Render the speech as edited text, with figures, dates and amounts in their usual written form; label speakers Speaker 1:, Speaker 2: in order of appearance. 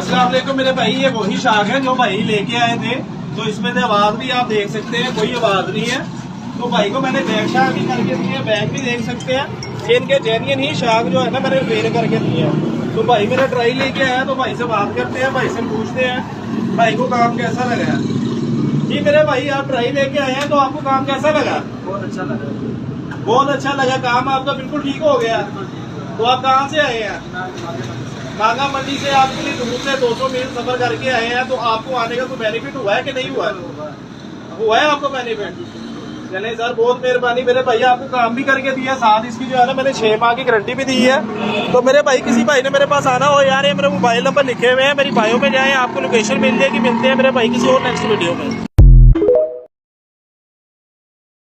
Speaker 1: अस्सलाम वालेकुम मेरे भाई, ये वही शाख है जो भाई लेके आए थे। तो इसमें से आवाज भी आप देख सकते हैं, कोई आवाज नहीं है। तो भाई को मैंने बैग शाख भी करके दिए हैं, बैग भी देख सकते हैं। इनके जेन्युइन ही शाख जो है ना मैंने रिपेयर करके दिए हैं। तो भाई मेरा ट्राई लेके आया, तो भाई से बात करते हैं, भाई से पूछते हैं भाई को काम कैसा लगा। जी मेरे भाई, आप ट्राई लेके आए हैं, तो आपको काम कैसा लगा?
Speaker 2: बहुत अच्छा लगा।
Speaker 1: बहुत अच्छा लगा, काम आपका बिल्कुल ठीक हो गया। तो आप कहाँ से आए हैं? नागा मंडी से। आपके लिए दूर से 200 मील सफर करके आए हैं, तो आपको आने का कोई बेनिफिट हुआ है कि नहीं हुआ है? हुआ है आपको बेनिफिट? चले सर, बहुत मेहरबानी मेरे भाई, आपको काम भी करके दिया, साथ इसकी जो है ना मैंने 6 माह की गारंटी भी दी है। तो मेरे भाई किसी भाई ने मेरे पास आना हो यार, ये मेरे मोबाइल नंबर लिखे हुए हैं, मेरी बायो में जाए, आपको लोकेशन मिल जाएगी। मिलते हैं मेरे भाई किसी और नेक्स्ट वीडियो में।